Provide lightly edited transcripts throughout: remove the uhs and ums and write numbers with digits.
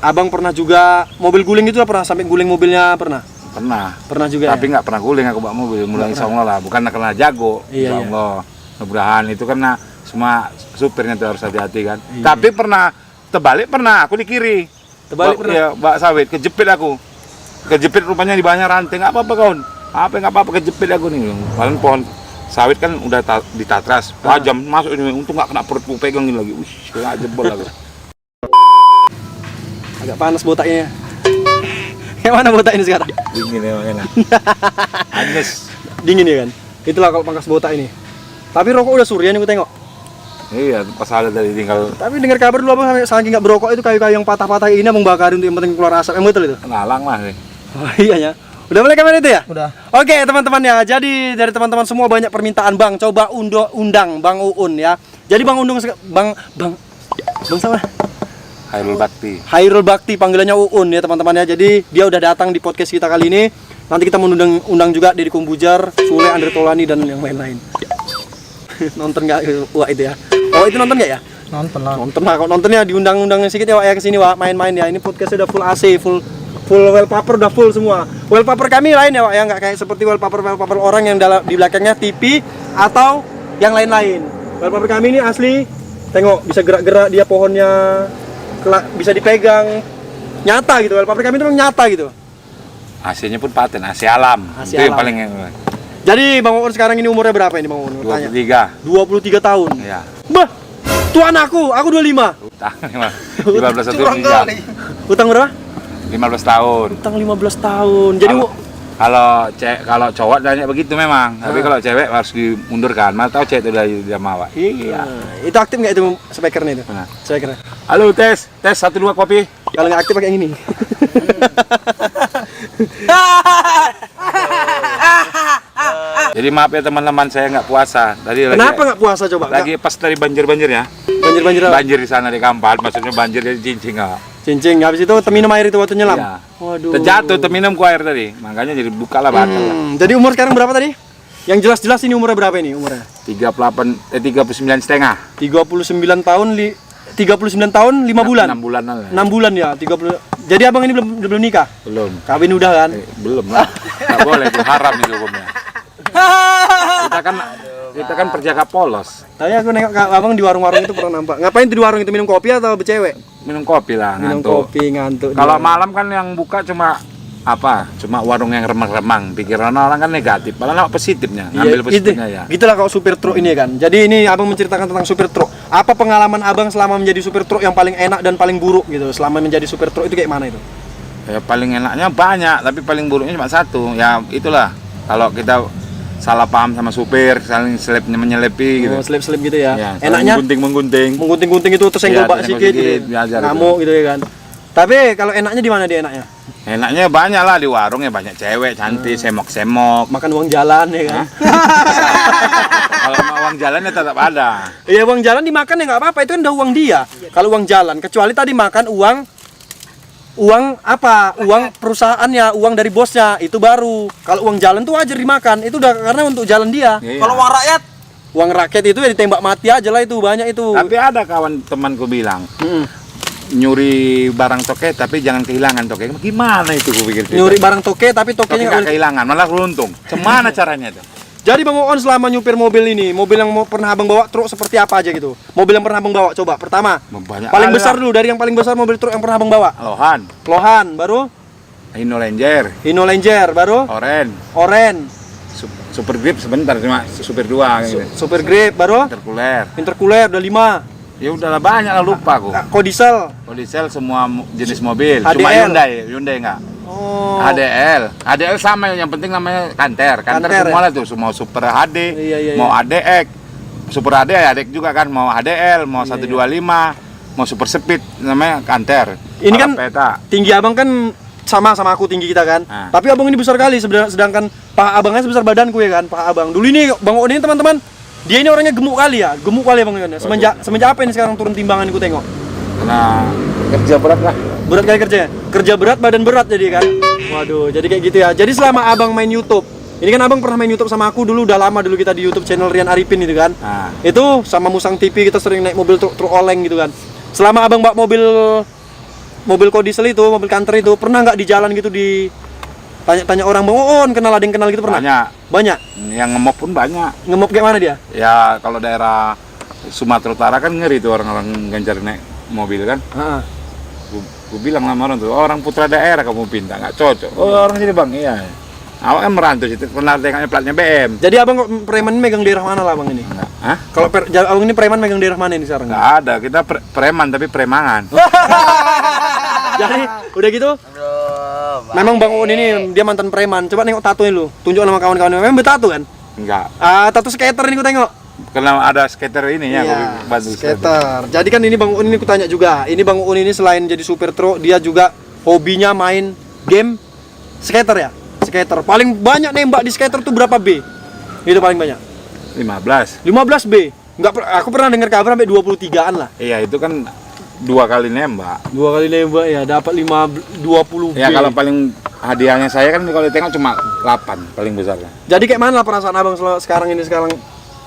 Abang pernah juga mobil guling itu pernah sampai guling mobilnya pernah? Pernah juga. Tapi nggak pernah guling aku bawa mobil. Mulai insya Allah lah, bukan karena jago. Iya, insya Allah. Mudah-mudahan itu karena semua supirnya tuh harus hati-hati kan. Iya. Tapi pernah terbalik, pernah aku di kiri. Terbalik pernah? Iya, bak sawit kejepit aku. Kejepit rupanya di bawahnya ranting. Nggak apa-apa kawan. Nggak apa-apa kejepit aku nih. Padahal pohon sawit kan udah ditatras. Tajam masuk ini. Untung nggak kena perutku pegang ini lagi. Wih, kena jebol aku. Agak panas botaknya. Yang mana botak ini sekarang? Dingin ya makanya. Anjes. Dingin ya kan? Itulah kalau pangkas botak ini. Tapi rokok udah surian aku tengok. Iya, pas ada tadi tinggal. Tapi dengar kabar dulu abang saking nggak berokok itu kayu-kayu yang patah-patah ini abang bakarin untuk yang penting keluar asap. Yang betul itu? Ngalang lah nih. Oh iya ya. Udah mulai kamera itu ya? Udah. Oke teman-teman ya. Jadi dari teman-teman semua banyak permintaan bang. Coba undang Bang Uun ya. Jadi Bang undang Bang sama Hairul Bakti panggilannya Uun ya teman-teman ya. Jadi dia udah datang di podcast kita kali ini. Nanti kita mau undang juga Deddy Kombujar, Sule, Andre Tolani dan yang lain-lain. Nonton nggak Wak itu ya? Oh itu nonton nggak ya? Nonton lah. Nonton lah. Kalau nontonnya diundang-undang sedikit ya Wak ya kesini Wak main-main ya. Ini podcastnya udah full AC, full wallpaper udah full semua. Wallpaper kami lain ya Wak ya, nggak kayak seperti wallpaper orang yang di belakangnya TV atau yang lain-lain. Wallpaper kami ini asli. Tengok bisa gerak-gerak dia pohonnya. Bisa dipegang nyata gitu, wallpaper kami itu memang nyata gitu. AC-nya pun paten, AC alam. AC itu yang alam. paling. Jadi Bang Uun sekarang ini umurnya berapa ini Bang Uun? 23. 23 tahun. Iya. Bah, tuan aku 25. Utang 15 tahun. Utang berapa? 15 tahun. Utang 15 tahun. Jadi kalau cowok banyak begitu memang. Tapi kalau cewek harus dimundurkan. Mana tahu cewek itu udah mawa. Iya. Itu aktif nggak itu speakernya itu? Nah. Speakernya. Halo tes 1 2 kopi. Kalau nggak aktif pakai yang ini. Jadi maaf ya teman-teman, saya nggak puasa. Tadi Kenapa nggak puasa coba? Lagi pas dari banjir ya. Banjir apa? Banjir di sana di Kampar, maksudnya banjir dari cincin nggak. Cincin. Habis itu terminum air itu waktu nyelam. Iya. Waduh. Terjatuh terminum ku air tadi. Makanya jadi buka lah batal lah. Jadi umur sekarang berapa tadi? Yang jelas-jelas ini umurnya berapa ini umurnya? 39 setengah. 39 tahun 39 tahun 5 bulan. 6 bulan lah. 6 bulan ya, 30. Jadi abang ini belum nikah? Belum. Kawin udah kan? Belum lah. Enggak boleh itu haram itu hukumnya. Kita kan perjaka polos. Tadi aku nengok abang di warung-warung itu pernah nampak. Ngapain tuh di warung itu, minum kopi atau bercewek? Minum kopi lah, Minum ngantuk. kopi ngantuk. Kalau malam kan yang buka cuma warung yang remang-remang. Pikiran orang kan negatif, malah positifnya, ngambil positifnya ya. Gitulah kalau supir truk ini kan. Jadi ini abang menceritakan tentang supir truk. Apa pengalaman abang selama menjadi supir truk yang paling enak dan paling buruk gitu? Selama menjadi supir truk itu kayak mana itu? Ya paling enaknya banyak, tapi paling buruknya cuma satu. Ya itulah, kalau kita salah paham sama supir, saling menyelepi gitu. Oh, selip-selip gitu ya. Ya, Enaknya menggunting-gunting itu tersenggol bak sedikit gitu. Ngamuk gitu ya kan. Tapi kalau enaknya di mana dia enaknya? Enaknya banyak lah di warung ya, banyak cewek cantik, semok-semok. Makan uang jalan ya kan. Kalau mau uang jalan ya tetap ada. Iya, uang jalan dimakan ya nggak apa-apa, itu kan udah uang dia. Kalau uang jalan, kecuali tadi makan uang apa? Uang perusahaannya, uang dari bosnya, itu baru. Kalau uang jalan tuh wajar dimakan, itu udah karena untuk jalan dia. Iya. Kalau uang rakyat itu ya ditembak mati aja lah, itu banyak itu. Tapi ada kawan temanku bilang, nyuri barang toke tapi jangan kehilangan toke. Gimana itu gue pikir? Nyuri barang toke tapi tokenya nggak kehilangan, malah beruntung. Gimana caranya itu? Jadi Bang Uun selama nyupir mobil ini, mobil yang pernah abang bawa truk seperti apa aja gitu? Mobil yang pernah abang bawa coba. Pertama, banyak paling besar dulu, dari yang paling besar mobil truk yang pernah abang bawa. Lohan, baru Hino Ranger, baru Oren. Super Grip sebentar cuma supir 2 gitu. Super Grip, baru Intercooler udah 5. Ya udahlah banyak lah, lupa aku. Kok diesel semua jenis mobil. HDL. Cuma Hyundai enggak. Oh. HDL sama, yang penting namanya Canter semua lah tuh, semua Super HD, iya. mau ADX, Super ADX juga kan, mau HDL, mau 125, mau Super Speed namanya Canter. Ini kan peta. Tinggi abang kan sama aku tinggi kita kan. Tapi abang ini besar kali, sedangkan paha abangnya sebesar badanku ya kan, paha abang. Dulu ini Bang Uun ini teman-teman, dia ini orangnya gemuk kali Bang Uun. Semenjak apa ini sekarang turun timbangan ku tengok? Nah, kerja berat lah. Berat kali kerja berat, badan berat jadi kan. Waduh, jadi kayak gitu ya. Jadi selama abang main YouTube, ini kan abang pernah main YouTube sama aku dulu, udah lama dulu kita di YouTube channel Rian Arifin itu kan. Itu sama Musang TV kita sering naik mobil truk oleng gitu kan. Selama abang bawa mobil mobil kok diesel itu, mobil kantor itu, pernah nggak di jalan gitu di tanya-tanya orang, Bang Uun kenal, ada yang kenal gitu pernah? Banyak. Banyak. Yang ngemop pun banyak. Ngemop kayak mana dia? Ya kalau daerah Sumatera Utara kan ngeri tuh orang-orang ganjar naik mobil kan. Heeh. Gue bilang sama orang tuh, orang putra daerah kamu pinta, nggak cocok. Oh orang sini bang, iya. Awak kan merantau situ, pernah tengoknya platnya BM. Jadi abang kok preman megang daerah mana lah bang ini? Hah? Kalau abang ini preman megang daerah mana ini sekarang? Nggak ada, kita preman tapi premangan. Jadi udah gitu, memang Bang Uun ini dia mantan preman. Coba nengok tatonya lu, tunjuk sama kawan-kawan. Memang bertato kan? Enggak, Tato skater ini ku tengok. karena ada skater ini ya, Iya, gua bantu skater. Jadi kan ini Bang Uun ini ku tanya juga. Ini Bang Uun ini selain jadi supir truk, dia juga hobinya main game skater ya. Skater. Paling banyak nembak di skater tuh berapa B? Itu paling banyak. 15. 15 B. Aku pernah dengar kabar sampai 23-an lah. Iya itu kan 2 kali nembak. 2 kali nembak ya, dapat 20 B. Ya kalau paling hadiahnya saya kan kalau ditengok cuma 8 paling besarnya. Jadi kayak mana lah perasaan abang sekarang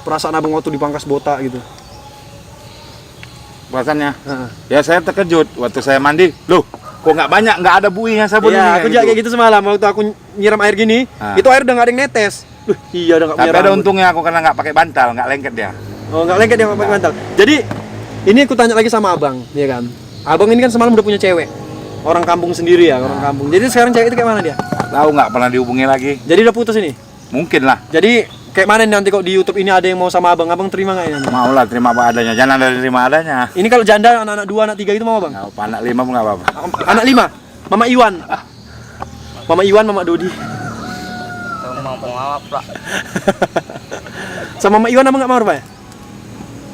perasaan abang waktu dipangkas botak gitu? Perasaannya? Heeh. Ya saya terkejut waktu saya mandi. Loh, kok nggak banyak, nggak ada buihnya sabun Iya, ini, aku juga kayak gitu semalam waktu aku nyiram air gini, itu air udah nggak ada yang netes. Iya udah nggak punya Tapi ada rambut. untungnya aku karena nggak pakai bantal, nggak lengket dia. Oh nggak lengket dia nggak pakai bantal. Jadi ini aku tanya lagi sama abang, ya kan? Abang ini kan semalam udah punya cewek, orang kampung sendiri ya, orang kampung. Jadi sekarang cewek itu kayak mana dia? Tahu nggak pernah dihubungi lagi? Jadi udah putus ini. Mungkin lah. Jadi kayak mana nih nanti kok di YouTube ini ada yang mau sama abang, abang terima nggak ini? Mau lah terima apa adanya, jangan ada terima adanya. Ini kalau janda anak-anak 2, anak 3 itu mau abang? Nggak apa, anak 5 pun nggak apa-apa. Anak 5, Mama Iwan. Mama Iwan, Mama Dodi. Sama Mama Iwan abang nggak mau apa ya?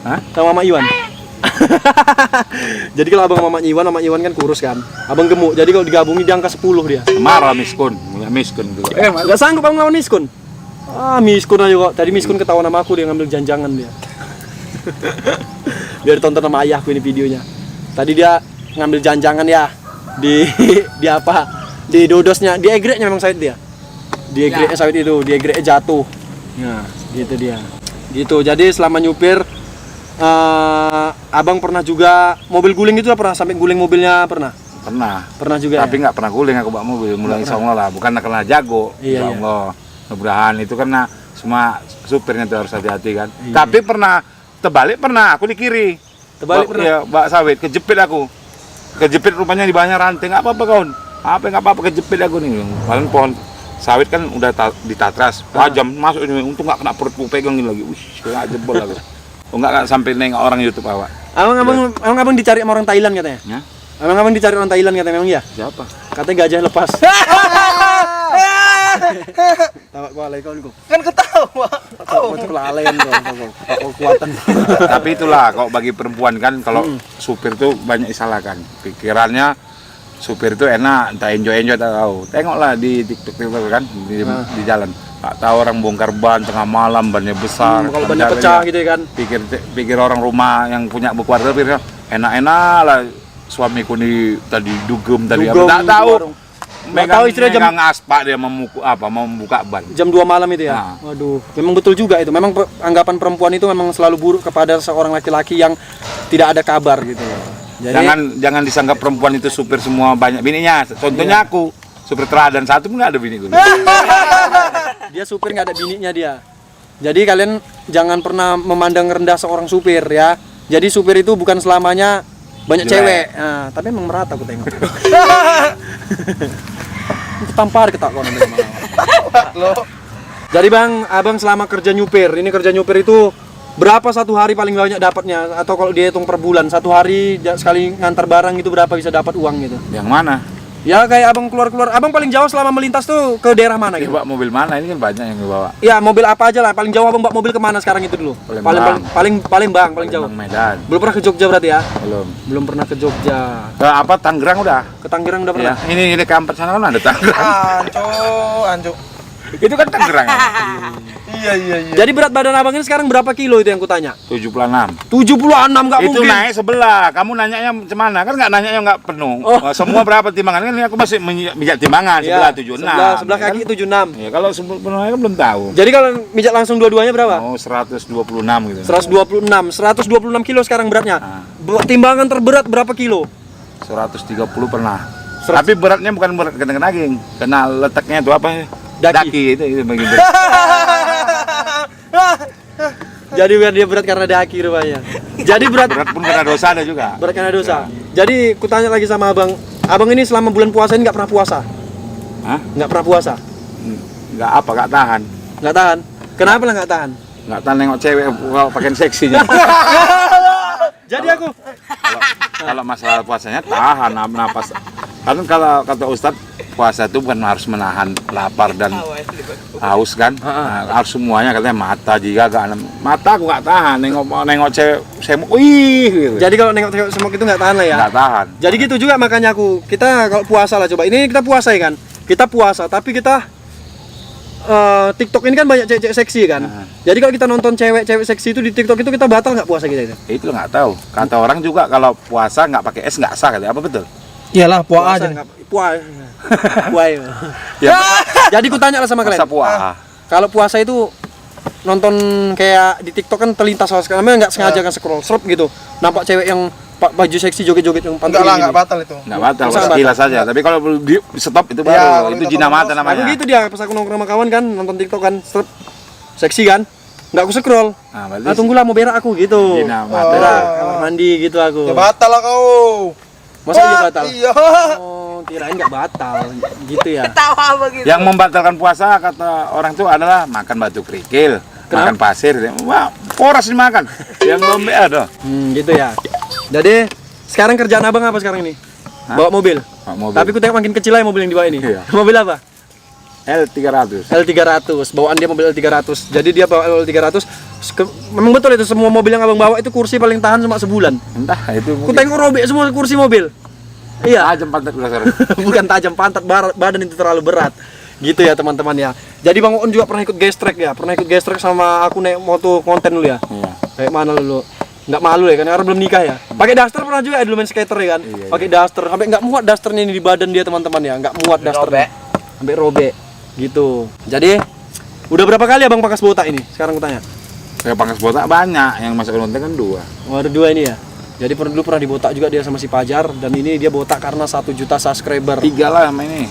Hah? Sama Mama Iwan. Jadi kalau abang Mama Iwan kan kurus kan. Abang gemuk. Jadi kalau digabungin dia angka 10 dia. Marah miskun, nggak miskun gitu. Nggak sanggup abang lawan Miskun. Miskun aja kok. Tadi Miskun ketahuan sama aku, dia ngambil janjangan dia. Biar tonton sama ayahku ini videonya. Tadi dia ngambil janjangan ya di apa? Di dodosnya, di egreknya memang sawit dia. Di egreknya sawit itu, di egreknya jatuh. Nah, gitu dia. Gitu. Jadi selama nyupir abang pernah juga mobil guling itu pernah sampai guling mobilnya pernah? Pernah juga. Tapi nggak pernah guling aku bawa mobil, mulai insya Allah lah. Bukan karena jago, Iya, insya Allah. Mudah-mudahan itu karena semua supirnya tuh harus hati-hati kan. Iya. Tapi pernah terbalik, pernah aku di kiri. Terbalik pernah? Ya, bak sawit, kejepit aku. Kejepit rupanya di bawahnya ranting. Nggak apa-apa kawan. Nggak apa-apa kejepit aku nih. Paling pohon sawit kan udah ditatras. Tajam masuk ini. Untung nggak kena perutku pegang ini lagi. Wih, nggak jebol aku. Oh nggak sampai nengok orang YouTube awak. Abang dicari sama orang Thailand katanya. Ya? Abang dicari orang Thailand katanya, memang iya? Siapa? Katanya gajah lepas. Tawa gua alay kau. Kan ketawa. Tahu itu lalen dong. Kekuatan. Tapi itulah kalau bagi perempuan kan kalau supir tuh banyak disalahkan. Pikirannya supir tuh enak, entah enjoy tak tahu. Tengoklah di TikTok kan di jalan. Tak tahu orang bongkar ban tengah malam, bannya besar. Kalau bannya pecah gitu ya kan. Pikir orang rumah yang punya berkeluarga pikir enak-enak lah suamiku nih tadi dugem tadi apa tak tahu. Tahu istilah jam aspak dia membuka ban. Jam 2 malam itu ya. Nah. Waduh, memang betul juga itu. Memang anggapan perempuan itu memang selalu buruk kepada seorang laki-laki yang tidak ada kabar gitu. Jadi Jangan disanggap perempuan itu supir semua banyak bininya. Contohnya aku, supir teladan satu pun nggak ada bini gue. dia supir nggak ada bininya dia. Jadi kalian jangan pernah memandang rendah seorang supir ya. Jadi supir itu bukan selamanya banyak Jelek. cewek. Nah, tapi emang merata aku tengok. Tampar ketak kau namanya. Jadi bang, abang selama kerja nyupir, ini kerja nyupir itu berapa satu hari paling banyak dapatnya? Atau kalau dia hitung per bulan, satu hari sekali ngantar barang itu berapa bisa dapat uang gitu? Yang mana? Ya kayak abang keluar-keluar, abang paling jauh selama melintas tuh ke daerah mana gitu? Bawa mobil mana? Ini kan banyak yang dibawa. Ya mobil apa aja lah, paling jauh abang bawa mobil kemana sekarang itu dulu? Paling jauh. Medan. Belum pernah ke Jogja berarti ya? Belum. Pernah ke Jogja. Ke apa? Tangerang udah. Ke Tangerang udah pernah? Ya, ini kampret sana kan ada Tangerang. Anco. Itu kan Tangerang. Iya. Jadi berat badan abang ini sekarang berapa kilo itu yang kutanya? 76. 76 nggak Itu mungkin. naik sebelah. Kamu nanyanya mana? Kan nggak nanyanya nggak penuh. Oh. Semua berapa timbangan? Kan ini aku masih mijak timbangan sebelah 76. Sebelah kaki kan? 76. Ya kalau sebenarnya kan belum tahu. Jadi kalau mijak langsung dua-duanya berapa? Oh 126 gitu. 126 kilo sekarang beratnya. Timbangan terberat berapa kilo? 130 pernah. Tapi beratnya bukan berat kena daging, kena letaknya itu apa? Daki itu bagian berat. Jadi biar dia berat karena daki rupanya. Jadi berat Pun kena dosa ada juga. berat karena dosa. Jadi kutanya lagi sama abang. Abang ini selama bulan puasa ini nggak pernah puasa? Hah? Nggak pernah puasa? Nggak apa, nggak tahan. Nggak tahan? Kenapa lah nggak tahan? Nggak tahan nengok cewek kalau pakaian seksinya. Jadi aku Kalau masalah puasanya tahan napas. Kan kalau kata Ustadz puasa itu bukan harus menahan lapar dan haus kan. Nah, harus semuanya katanya mata juga gak mata aku nggak tahan nengok cewek semuk wih gitu. jadi kalau nengok semok itu nggak tahan lah ya. Nggak tahan. Jadi gitu juga makanya kita kalau puasa lah coba. Ini kita puasa ya kan. Kita puasa tapi kita TikTok ini kan banyak cewek seksi kan. Jadi kalau kita nonton cewek-cewek seksi itu di TikTok itu kita batal nggak puasa kita itu? Itu nggak tahu. Kata orang juga kalau puasa nggak pakai es nggak sah katanya. Apa betul? Iyalah, puasa aja. Puasa. Ya, Jadi kutanya lah sama kalian. masa puasa. Kalau puasa itu nonton kayak di TikTok kan terlintas namanya nggak sengaja kan scroll gitu. Nampak cewek yang baju seksi joget-joget yang pantai Enggak lah, gini. enggak batal itu. Nggak batal, Masa sekilas saja. Tapi kalau di stop itu Ya, baru. kalau Itu kita jina mata tonton, Aku namanya. gitu dia pas aku nongkrong sama kawan kan nonton TikTok kan strip seksi kan. Nggak aku scroll. Nah, berarti Nah, tunggulah mau berak aku gitu. jina Oh. mata. Berak kamar mandi gitu aku. Ya batal lah kau. Masa dia Wah, batal? Iya. Oh, kirain nggak batal gitu ya. Tawa begitu. Yang membatalkan puasa kata orang itu adalah makan batu kerikil, makan pasir. Wah, poras dimakan. Yang lombe ada. Gitu ya. Jadi sekarang kerjaan abang apa sekarang ini? Hah? Bawa mobil. Pak mobil. Tapi ku tengok makin kecil aja mobil yang dibawa ini. Iya. Mobil apa? L300. L300. Bawaan dia mobil L300. Jadi dia bawa L300. Memang betul itu semua mobil yang abang bawa itu kursi paling tahan cuma sebulan. Entah itu Ku tengok robek semua kursi mobil. Iya. tajam pantat udah sekarang. Bukan tajam pantat, badan itu terlalu berat. Gitu ya teman-teman ya. Jadi Bang Uun juga pernah ikut gas track ya. Pernah ikut gas track sama aku naik moto konten dulu ya. Iya. Kayak mana dulu? Nggak malu ya kan karena belum nikah ya. Pakai daster pernah juga ya dulu main skater ya kan. Iya. Pakai daster sampai nggak muat dasternya ini di badan dia teman-teman ya. Nggak muat dasternya. Sampai robek. Gitu. Jadi udah berapa kali Abang pangkas botak ini? Sekarang aku tanya. Saya pangkas botak banyak, yang masuk konten kan 2. Oh, ada 2 ini ya. Jadi dulu pernah dibotak juga dia sama si Pajar dan ini dia botak karena 1 juta subscriber. 3 lah sama ini.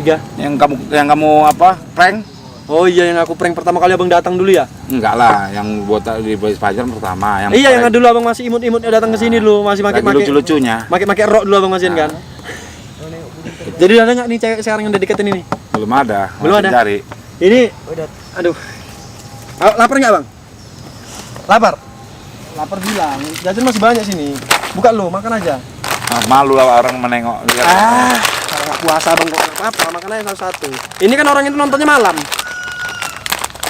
3. Yang kamu apa? Prank? Oh iya yang aku prank pertama kali Abang datang dulu ya. Enggak lah, yang botak di Boys Pajar pertama. Yang Iya yang prank. dulu Abang masih imut-imut datang ke sini dulu, masih Lagi pakai lucu-lucunya. pakai rok dulu Abang masihin kan. Jadi ada nggak nih cewek sekarang yang udah deketin ini? Belum ada. Belum masih ada? Cari. Ini aduh. Lapar nggak Bang? Lapar. Lapar bilang. Jajan masih banyak sini. Buka lo, makan aja. Ah, malu lah orang menengok. Kalau nggak puasa Bang kok nggak apa-apa, makan aja satu-satu. Ini kan orang itu nontonnya malam.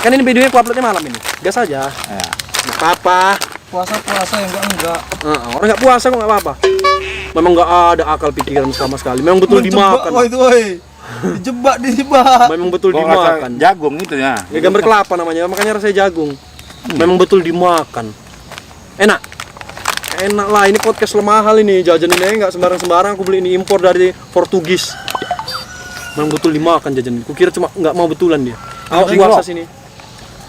Kan ini videonya aku uploadnya malam ini. Gas aja. Ya. Nggak apa-apa. Puasa yang enggak. Orang nggak puasa kok nggak apa-apa. Memang nggak ada akal pikiran sama sekali. Memang betul dimakan. Woi itu woi. Dijebak. Memang betul Kok rasa dimakan. jagung itu ya? Ya, gambar kelapa namanya, makanya rasanya jagung. Memang betul dimakan. Enak. Enak lah, ini podcast mahal ini. Jajan ini nggak sembarang-sembarang. Aku beli ini impor dari Portugis. Memang betul dimakan jajan ini. Kukira cuma nggak mau betulan dia. Awak Jengkol. puasa sini.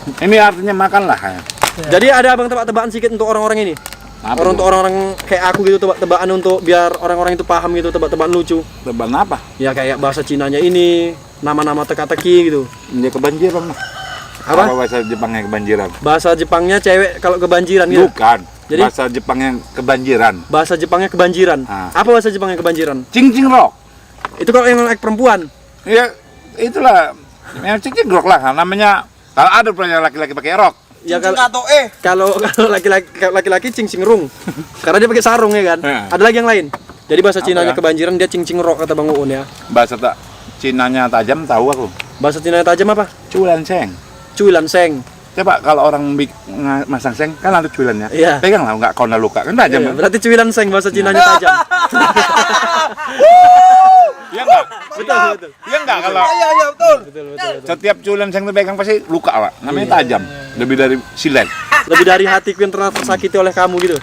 Ini artinya makan lah kayak. Jadi ada abang tebak-tebakan sedikit untuk orang-orang ini. Apa Untuk tuh? orang-orang kayak aku gitu tebak-tebakan untuk biar orang-orang itu paham gitu tebak-tebakan lucu. Teban apa? Ya kayak bahasa Cinanya ini, nama-nama teka-teki gitu. Dia kebanjiran lah. Apa? Bahasa Jepangnya kebanjiran? Bahasa Jepangnya cewek kalau kebanjiran gitu. Bukan. Jadi- Bahasa Jepangnya kebanjiran. Bahasa Jepangnya kebanjiran. Ah. Apa bahasa Jepangnya kebanjiran? Cing rock. Itu kalau yang like perempuan. Ya itulah. Yang cing rock lah. Namanya kalau ada pernah laki-laki pakai rok. Ya Cincin kalau atau kalau laki-laki cing rung. Karena dia pakai sarung ya kan. Ya. Ada lagi yang lain. Jadi bahasa Apa Cinanya ya? kebanjiran dia cing rok kata Bang Uun ya. Bahasa tak Cinanya tajam tahu aku. Bahasa Cinanya tajam apa? Cuilan seng. Cuilan seng. Coba kalau orang masang seng kan ada cuilannya. Iya. Pegang lah nggak kena luka kan tajam. Iya, kan? berarti cuilan seng bahasa Cinanya tajam. Iya enggak? Betul, betul. Iya enggak kalau iya betul. Betul, betul, betul. setiap cuilan seng dipegang pasti luka pak. Namanya tajam. Lebih dari silet. Lebih dari hatiku yang telah tersakiti oleh kamu gitu.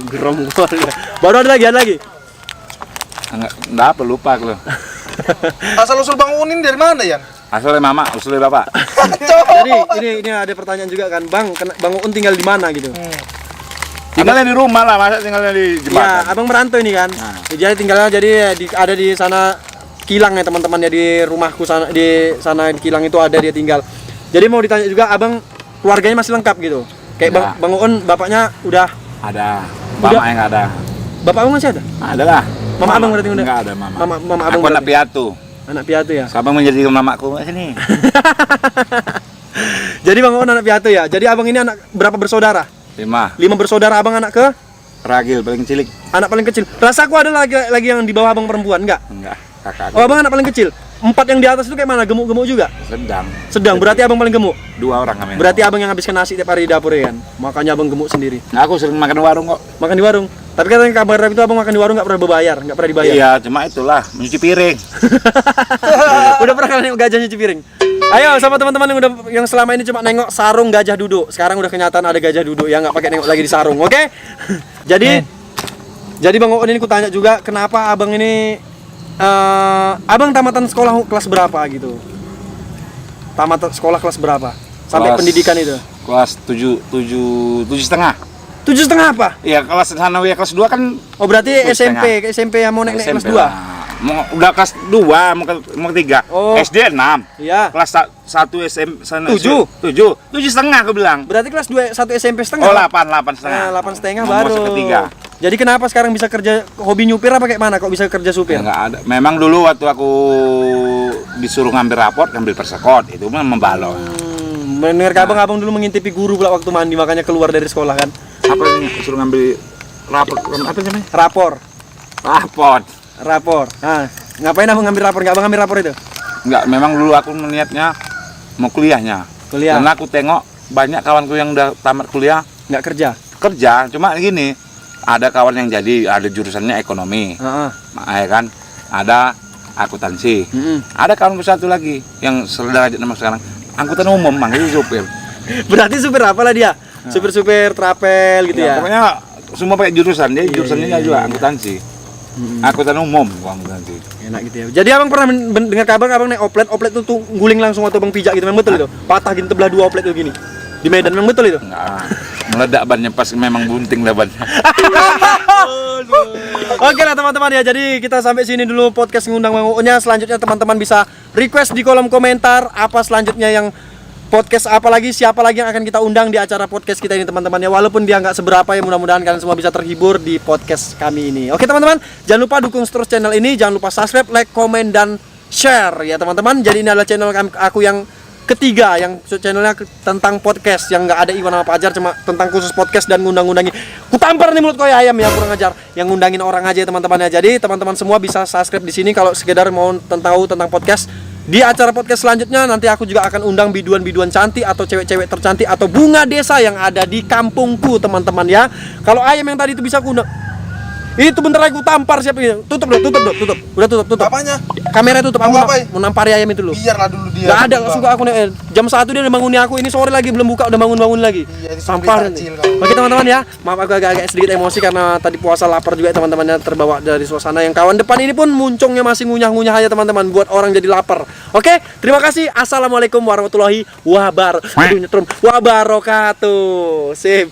Geram keluarga. Baru ada lagi. Enggak apa lupa aku. Asal usul Bang Uun ini dari mana ya? Asalnya mama, usulnya bapak. Jadi ini ada pertanyaan juga kan, Bang Uun tinggal di mana gitu? Tinggalnya di rumah lah, masa tinggalnya di Ya, jembatan. abang merantau ini kan. Nah. Jadi tinggalnya ada di sana Kilang ya teman-teman ya, di rumahku sana di Kilang itu ada dia tinggal. Jadi mau ditanya juga abang keluarganya masih lengkap gitu. Kayak Ya. Bang Uun bapaknya udah. Ada. Udah. Bapak yang nggak ada. Bapak abang masih ada? Ada lah. Mama abang berarti udah? Nggak ada mama. Mama abang Aku anak berarti? piatu. Anak piatu ya. Siapa menjadi mamaku sini? Jadi Bang Uun anak piatu ya. Jadi abang ini anak berapa bersaudara? 5. 5 bersaudara, abang anak ke Ragil paling cilik. anak paling kecil. Rasaku ada lagi yang di bawah abang perempuan enggak? Enggak. Kakak Oh, abang anak paling kecil. 4 yang di atas itu kayak mana? Gemuk-gemuk juga? sedang. Sedang, berarti abang paling gemuk. 2 orang kami. Berarti abang yang habiskan nasi tiap hari di dapur ya kan? Makanya abang gemuk sendiri. Nah, aku sering makan di warung kok. Makan di warung. Tapi katanya kabar itu abang makan di warung nggak pernah berbayar, nggak pernah dibayar. Iya, cuma itulah mencuci piring. Udah pernah kalian nengok gajah nyuci piring? Ayo sama teman-teman yang selama ini cuma nengok sarung gajah duduk. Sekarang udah kenyataan ada gajah duduk ya, nggak pakai nengok lagi di sarung, oke? Jadi Bang Uun ini kutanya juga kenapa abang ini abang tamatan sekolah kelas berapa gitu? Tamat sekolah kelas berapa? Sampai Kelas- pendidikan itu? Kelas 7,5. 7,5 apa? Iya, kelas sanawiyah kelas 2 kan Oh berarti 7,5. SMP yang mau naik kelas SMP 2? lah. Udah kelas 2, mau ke 3. Oh. SD 6. Iya. Kelas 1 SMP sana 7. 7,5 aku bilang. Berarti kelas 1 SMP setengah? Oh, 8 setengah. 8 setengah Mau baru. masuk ke 3. Jadi kenapa sekarang bisa kerja hobi nyupir apa kayak mana kok bisa kerja supir? Ya, nggak ada. Memang dulu waktu aku disuruh ngambil raport, ngambil persekot, itu mah membalon. Mendengar kabar abang dulu mengintipi guru pula waktu mandi makanya keluar dari sekolah kan? Apa ini? Disuruh ngambil raport, apa namanya? Rapor. Raport. Nah, ngapain abang ngambil rapor? Nggak abang ngambil rapor itu? Enggak, memang dulu aku melihatnya mau kuliahnya. Kuliah. Karena aku tengok banyak kawanku yang udah tamat kuliah Nggak kerja. kerja, cuma gini, ada kawan yang jadi ada jurusannya ekonomi, Heeh. ya kan, ada akuntansi, ada kawan satu lagi yang sederajat nama sekarang angkutan umum, manggil supir. Berarti supir apa lah dia? Supir-supir trapel gitu ya? Pokoknya semua pakai jurusan, dia jurusannya juga akuntansi, akuntan umum, akuntansi. Enak gitu ya. Jadi abang pernah dengar kabar abang naik oplet itu tuh guling langsung atau bang pijak gitu, memang betul itu? Patah gini belah 2 oplet itu gini. Di Medan memang betul itu? Enggak, meledak bannya pas memang bunting lah bannya. Oke lah teman-teman ya, jadi kita sampai sini dulu podcast ngundang Bang Uunnya. Selanjutnya teman-teman bisa request di kolom komentar apa selanjutnya yang podcast apa lagi, siapa lagi yang akan kita undang di acara podcast kita ini teman-teman ya. Walaupun dia nggak seberapa ya, mudah-mudahan kalian semua bisa terhibur di podcast kami ini. Oke teman-teman, jangan lupa dukung terus channel ini, jangan lupa subscribe, like, komen, dan share ya teman-teman. Jadi ini adalah channel aku yang ketiga, yang channelnya tentang podcast, yang nggak ada Iwan sama Pajar, cuma tentang khusus podcast dan ngundang-ngundangin. Ku tampar nih mulut kau ya ayam ya, kurang ajar. Yang ngundangin orang aja ya teman-teman ya. Jadi teman-teman semua bisa subscribe di sini kalau sekedar mau tahu tentang podcast. Di acara podcast selanjutnya nanti aku juga akan undang biduan-biduan cantik atau cewek-cewek tercantik atau bunga desa yang ada di kampungku teman-teman ya. Kalau ayam yang tadi itu bisa aku undang. Itu bentar lagi ku tampar siapa ini? Tutup. Udah tutup. Apanya? Kamera tutup, aku Mau ngapain? mau nampari ayam itu dulu. Biarlah dulu dia. Gak ada, gak suka aku nih. Jam 1 dia udah bangunin aku, ini sore lagi belum buka udah bangun lagi. Iya, itu Sampah. kecil kau. Oke teman-teman ya, maaf aku agak sedikit emosi karena tadi puasa lapar juga teman-temannya, terbawa dari suasana yang kawan depan ini pun muncungnya masih ngunyah-ngunyah aja teman-teman, buat orang jadi lapar. Oke, terima kasih. Assalamualaikum warahmatullahi wabarakatuh. Sip.